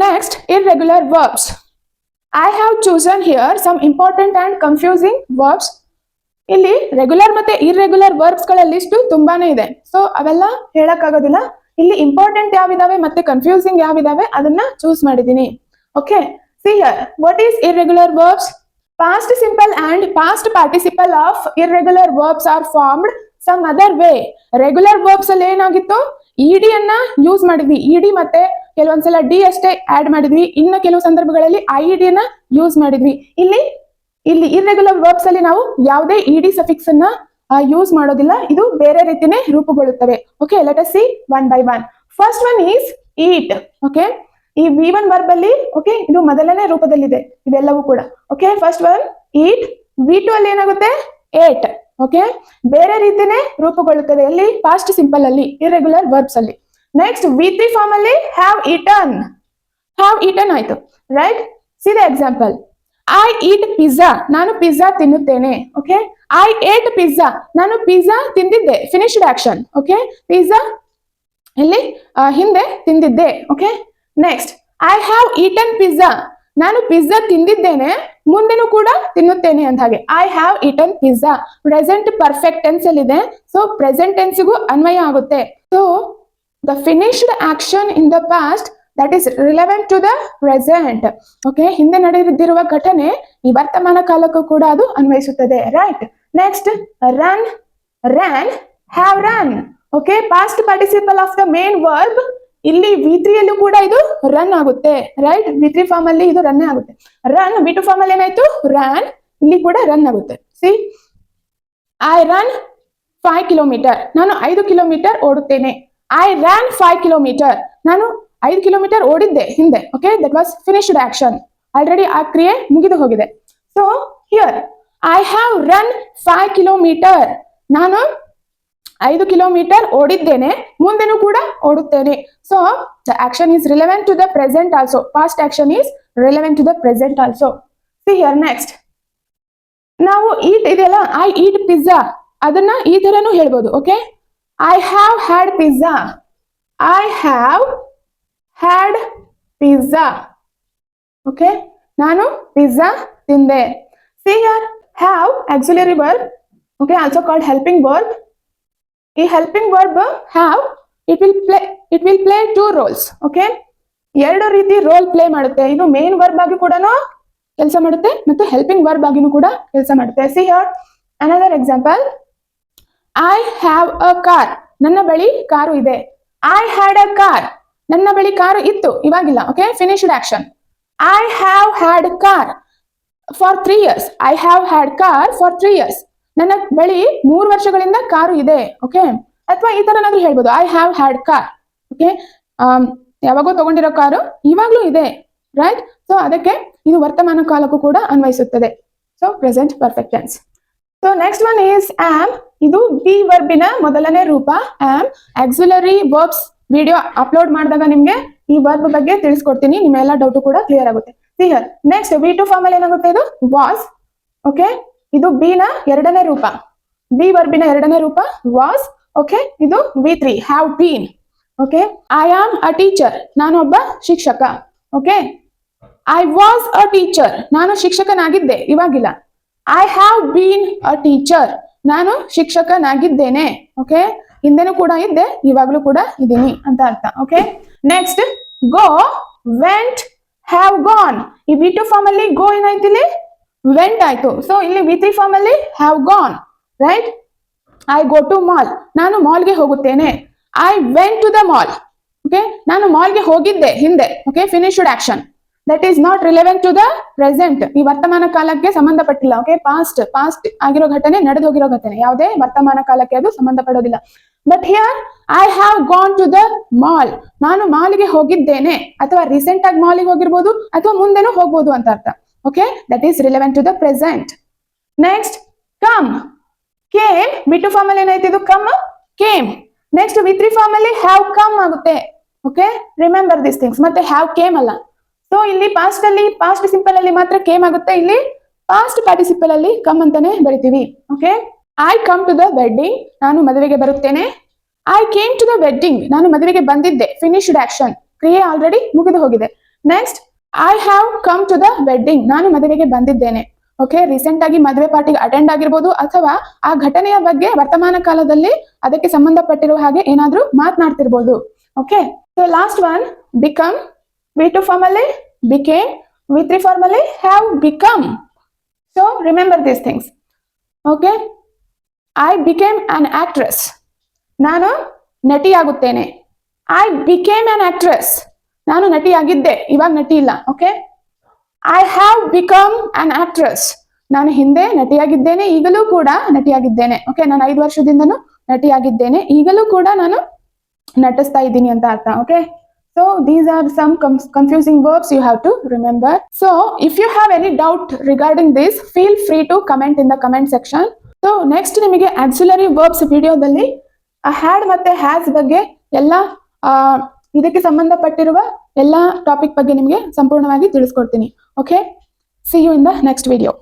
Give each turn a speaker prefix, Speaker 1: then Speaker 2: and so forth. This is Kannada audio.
Speaker 1: next, irregular verbs. I have chosen here some important and confusing verbs. ಇಲ್ಲಿ ರೆಗ್ಯುಲರ್ ಮತ್ತೆ ಇರ್ರೆಗ್ಯುಲರ್ ವರ್ಬ್ಸ್ ಗಳ ಲಿಸ್ಟ್ ತುಂಬಾನೇ ಇದೆ. ಸೊ ಅವೆಲ್ಲ ಹೇಳಕ್ಕಾಗೋದಿಲ್ಲ. ಇಲ್ಲಿ ಇಂಪಾರ್ಟೆಂಟ್ ಯಾವಿದಾವೆ ಮತ್ತೆ ಕನ್ಫ್ಯೂಸಿಂಗ್ ಯಾವಿದಾವೆ ಅದನ್ನ ಚೂಸ್ ಮಾಡಿದೀನಿ. Okay, see here, what is irregular verbs? Past simple and past participle of irregular verbs are formed some other way. Regular verbs ಅಲ್ಲಿ ಏನಾಗಿತ್ತು, ಇಡಿ ಅನ್ನ ಯೂಸ್ ಮಾಡಿದ್ವಿ. ಇಡಿ ಮತ್ತೆ ಕೆಲವೊಂದ್ಸಲ ಡಿ ಅಷ್ಟೇ ಆಡ್ ಮಾಡಿದ್ವಿ, ಇನ್ನು ಕೆಲವು ಸಂದರ್ಭಗಳಲ್ಲಿ ಐಡಿ ಅನ್ನ ಯೂಸ್ ಮಾಡಿದ್ವಿ. ಇಲ್ಲಿ ಇರ್ರೆಗ್ಯುಲರ್ ವರ್ಬ್ಸ್ ಅಲ್ಲಿ ನಾವು ಯಾವುದೇ ಇಡಿ ಸಫಿಕ್ಸ್ ಅನ್ನ ಯೂಸ್ ಮಾಡೋದಿಲ್ಲ. ಇದು ಬೇರೆ ರೀತಿನೇ ರೂಪುಗೊಳ್ಳುತ್ತವೆ. Okay, let us see one by one. First one is eat. Okay, ಈ V1 ವರ್ಬ್ ಅಲ್ಲಿ ಓಕೆ ಇದು ಮೊದಲನೇ ರೂಪದಲ್ಲಿದೆ ಇದೆಲ್ಲವೂ ಕೂಡ. ಓಕೆ, ಫಸ್ಟ್ ಒನ್ ಈಟ್. V2 ಅಲ್ಲಿ ಏನಾಗುತ್ತೆ ಏಟ್. ಓಕೆ, ಬೇರೆ ರೀತಿನೇ ರೂಪುಗೊಳ್ಳುತ್ತದೆ ಅಲ್ಲಿ ಪಾಸ್ಟ್ ಸಿಂಪಲ್ ಅಲ್ಲಿ ಇರ್ರೆಗ್ಯುಲರ್ ವರ್ಬ್ಸ್ ಅಲ್ಲಿ. ನೆಕ್ಸ್ಟ್ V3 ಫಾರ್ಮ್ ಅಲ್ಲಿ ಹ್ಯಾವ್ ಈಟನ್ ಆಯ್ತು, right. See the example, I eat pizza, ನಾನು ಪಿಜ್ಜಾ ತಿನ್ನುತ್ತೇನೆ. ಓಕೆ, ಐ ಏಟ್ ಪಿಜ್ಜಾ, ನಾನು ಪಿಜ್ಜಾ ತಿಂದಿದ್ದೆ. Finished action. ಓಕೆ, ಪಿಜ್ಜಾ ಇಲ್ಲಿ ಹಿಂದೆ ತಿಂದಿದ್ದೆ. Okay, next I have eaten pizza, ನಾನು ಪಿಜ್ಜಾ ತಿಂದಿದ್ದೇನೆ, ಮುಂದೆನೂ ಕೂಡ ತಿನ್ನುತ್ತೇನೆ ಅಂತ ಹಾಗೆ. I have eaten pizza present perfect tense ಅಲ್ಲಿ ಇದೆ. ಸೊ ಪ್ರೆಸೆಂಟ್ ಟೆನ್ಸ್ಗೂ ಅನ್ವಯ ಆಗುತ್ತೆ. So the finished action in the past that is relevant to the present. Okay, ಹಿಂದೆ ನಡೆದಿರುವ ಘಟನೆ ಈ ವರ್ತಮಾನ ಕಾಲಕ್ಕೂ ಕೂಡ ಅದು ಅನ್ವಯಿಸುತ್ತದೆ, right. Next run, ran, have run. Okay, past participle of the main verb. ಇಲ್ಲಿ V3 ಅಲ್ಲೂ ಕೂಡ ಇದು ರನ್ ಆಗುತ್ತೆ, ರೈಟ್. V3 ಫಾರ್ಮ್ ಅಲ್ಲಿ ಇದು ರನ್ ಆಗುತ್ತೆ. ರನ್ V2 ಫಾರ್ಮ್ ಅಲ್ಲಿ ಏನಾಯ್ತು ರ್ಯಾನ್, ಇಲ್ಲಿ ಕೂಡ ರನ್ ಆಗುತ್ತೆ. ಸಿ, ಐ ರನ್ 5 ಕಿಲೋಮೀಟರ್, ನಾನು 5 ಕಿಲೋಮೀಟರ್ ಓಡುತ್ತೇನೆ. ಐ ರ್ಯಾನ್ 5 ಕಿಲೋಮೀಟರ್, ನಾನು 5 ಕಿಲೋಮೀಟರ್ ಓಡಿದ್ದೆ ಹಿಂದೆ. Okay, that was finished action. Already ಆ ಕ್ರಿಯೆ ಮುಗಿದು ಹೋಗಿದೆ. So here I have run 5 kilometre, ನಾನು 5 ಕಿಲೋಮೀಟರ್ ಓಡಿದ್ದೇನೆ, ಮುಂದೆನೂ ಕೂಡ ಓಡುತ್ತೇನೆ. So the action is relevant to the present also. Past action is relevant to the present also. See here next, ನಾವು ಈಟ್ ಇದೆಯಲ್ಲ, ಐ ಈಟ್ ಪಿಜ್ಜಾ, ಅದನ್ನ ಈ ತರನು ಹೇಳ್ಬೋದು. Okay, I have had pizza, I have had pizza. Okay, ನಾನು ಪಿಜ್ಜಾ ತಿಂದೆ. See here, have auxiliary verb, okay, also called helping verb. ಈ helping verb have it will play 2 roles. Okay, 2 ರೀತಿ ರೋಲ್ ಪ್ಲೇ ಮಾಡುತ್ತೆ. ಇದು ಮೇನ್ ವರ್ಬ್ ಆಗಿ ಕೂಡ ಕೆಲಸ ಮಾಡುತ್ತೆ ಮತ್ತು ಹೆಲ್ಪಿಂಗ್ ವರ್ಬ್ ಆಗಿನೂ ಕೂಡ ಕೆಲಸ ಮಾಡುತ್ತೆ. See here another example, I have a car, ನನ್ನ ಬಳಿ ಕಾರು ಇದೆ. ಐ ಹ್ಯಾಡ್ ಅ ಕಾರ್, ನನ್ನ ಬಳಿ ಕಾರು ಇತ್ತು, ಇವಾಗಿಲ್ಲ. Okay, finished action. I have had car for 3 years. I have had car for 3 years. ನನ್ನ ಬಳಿ 3 ವರ್ಷಗಳಿಂದ ಕಾರು ಇದೆ. ಓಕೆ, ಅಥವಾ ಈ ತರ ಏನಾದ್ರು ಹೇಳ್ಬೋದು, I have had car. Okay, ಯಾವಾಗೋ ತಗೊಂಡಿರೋ ಕಾರು ಇವಾಗ್ಲೂ ಇದೆ, ರೈಟ್. ಸೊ ಅದಕ್ಕೆ ಇದು ವರ್ತಮಾನ ಕಾಲಕ್ಕೂ ಕೂಡ ಅನ್ವಯಿಸುತ್ತದೆ. So present perfect tense. So next one is am. ಇದು ಬಿ ವರ್ಬಿನ ಮೊದಲನೇ ರೂಪ. Am auxiliary verbs video upload ಮಾಡಿದಾಗ ನಿಮ್ಗೆ ಈ ವರ್ಬ್ ಬಗ್ಗೆ ತಿಳಿಸ್ಕೊಡ್ತೀನಿ, ನಿಮ್ಮೆಲ್ಲ ಡೌಟ್ ಕೂಡ ಕ್ಲಿಯರ್ ಆಗುತ್ತೆ. C here next V2 form ಅಲ್ಲಿ ಏನಾಗುತ್ತೆ, ಇದು ವಾಸ್. ಓಕೆ, ಇದು ಬಿ ನ ಎರಡನೇ ರೂಪ, ಬಿ ವರ್ಬಿನ ಎರಡನೇ ರೂಪ ವಾಸ್. ಓಕೆ, ಇದು V3 have been. Okay, I am a teacher, ನಾನು ಒಬ್ಬ ಶಿಕ್ಷಕ. Okay, I was a teacher, ನಾನು ಶಿಕ್ಷಕನಾಗಿದ್ದೆ, ಇವಾಗಿಲ್ಲ. I have been a teacher, ನಾನು ಶಿಕ್ಷಕನಾಗಿದ್ದೇನೆ. ಓಕೆ, ಹಿಂದೆನೂ ಕೂಡ ಇದ್ದೆ, ಇವಾಗ್ಲೂ ಕೂಡ ಇದ್ದೀನಿ ಅಂತ ಅರ್ಥ. Okay, next go, vent, have gone. ಈ V2 ಫಾರ್ಮ್ ಅಲ್ಲಿ ಗೋ ಏನಾಯ್ತು, ಇಲ್ಲಿ ವೆಂಟ್ ಆಯ್ತು. ಸೊ ಇಲ್ಲಿ V3 ಫಾರ್ಮ್ ಅಲ್ಲಿ have gone, right. I go to mall, ನಾನು ಮಾಲ್ಗೆ ಹೋಗುತ್ತೇನೆ. I went to the mall. Okay, ನಾನು ಮಾಲ್ಗೆ ಹೋಗಿದ್ದೆ ಹಿಂದೆ. ಓಕೆ, finished action. That is not relevant to the present. ಈ ವರ್ತಮಾನ ಕಾಲಕ್ಕೆ ಸಂಬಂಧಪಟ್ಟಿಲ್ಲ. ಓಕೆ, ಪಾಸ್ಟ್ ಆಗಿರೋ ಘಟನೆ, ನಡೆದು ಹೋಗಿರೋ ಘಟನೆ, ಯಾವುದೇ ವರ್ತಮಾನ ಕಾಲಕ್ಕೆ ಅದು ಸಂಬಂಧಪಡೋದಿಲ್ಲ. But here I have gone to the mall, ನಾನು ಮಾಲ್ಗೆ ಹೋಗಿದ್ದೇನೆ, ಅಥವಾ ರೀಸೆಂಟ್ ಆಗಿ ಮಾಲ್ಗೆ ಹೋಗಿರ್ಬೋದು, ಅಥವಾ ಮುಂದೆನೂ ಹೋಗ್ಬೋದು ಅಂತ ಅರ್ಥ. Okay, that is relevant to the present. Next, come, came. V2 form ಅಲ್ಲಿ ಏನಾಯ್ತು, ಇದು come, came. Next V3 form ಅಲ್ಲಿ have come ಆಗುತ್ತೆ. Okay, remember these things. ಮತ್ತೆ have came ಅಲ್ಲ. ಸೊ ಇಲ್ಲಿ ಪಾಸ್ಟ್ ಅಲ್ಲಿ, ಪಾಸ್ಟ್ ಸಿಂಪಲ್ ಅಲ್ಲಿ ಮಾತ್ರ came ಆಗುತ್ತೆ. ಇಲ್ಲಿ ಪಾಸ್ಟ್ ಪಾರ್ಟಿಸಿಪಲ್ ಅಲ್ಲಿ come ಅಂತಾನೆ ಬರಿತೀವಿ. Okay, I come to the wedding, ನಾನು ಮದುವೆಗೆ ಬರುತ್ತೇನೆ. I came to the wedding, ನಾನು ಮದುವೆಗೆ ಬಂದಿದ್ದೆ. ಫಿನಿಶ್ಡ್ ಆಕ್ಷನ್, ಕ್ರಿಯೆ ಆಲ್ರೆಡಿ ಮುಗಿದು ಹೋಗಿದೆ. Next I have come to the wedding, ನಾನು ಮದುವೆಗೆ ಬಂದಿದ್ದೇನೆ. ಓಕೆ, ರೀಸೆಂಟ್ ಆಗಿ ಮದುವೆ ಪಾರ್ಟಿಗೆ ಅಟೆಂಡ್ ಆಗಿರ್ಬೋದು ಅಥವಾ ಆ ಘಟನೆಯ ಬಗ್ಗೆ ವರ್ತಮಾನ ಕಾಲದಲ್ಲಿ ಅದಕ್ಕೆ ಸಂಬಂಧಪಟ್ಟಿರುವ ಹಾಗೆ ಏನಾದ್ರೂ ಮಾತನಾಡ್ತಿರ್ಬೋದು. Okay, so last one become, V2 ಫಾರ್ಮಲ್ಲಿ ಬಿಕೇಮ್, V3 ಫಾರ್ಮಲ್ಲಿ have become. So remember these things. Okay, I became an actress, ನಾನು ನಟಿಯಾಗುತ್ತೇನೆ. ಐ ಬಿಕೇಮ್ ಆನ್ ಆಕ್ಟ್ರೆಸ್, ನಾನು ನಟಿಯಾಗಿದ್ದೆ, ಇವಾಗ ನಟಿ ಇಲ್ಲ. Okay, I have become an actress, ನಾನು ಹಿಂದೆ ನಟಿಯಾಗಿದ್ದೇನೆ, ಈಗಲೂ ಕೂಡ ನಟಿಯಾಗಿದ್ದೇನೆ. ಓಕೆ, ನಾನು 5 ವರ್ಷದಿಂದನೂ ನಟಿಯಾಗಿದ್ದೇನೆ, ಈಗಲೂ ಕೂಡ ನಾನು ನಟಿಸ್ತಾ ಇದ್ದೀನಿ ಅಂತ ಅರ್ಥ. Okay, so these are some confusing verbs you have to remember. So if you have any doubt regarding this, feel free to comment in the comment section. So next ನಿಮಗೆ auxiliary verbs ವಿಡಿಯೋದಲ್ಲಿ ಹ್ಯಾಡ್ ಮತ್ತೆ ಹ್ಯಾಸ್ ಬಗ್ಗೆ ಎಲ್ಲ ಇದಕ್ಕೆ ಸಂಬಂಧಪಟ್ಟಿರುವ ಎಲ್ಲ ಟಾಪಿಕ್ ಬಗ್ಗೆ ನಿಮಗೆ ಸಂಪೂರ್ಣವಾಗಿ ತಿಳಿಸ್ಕೊಡ್ತೀನಿ. Okay, see you in the next video.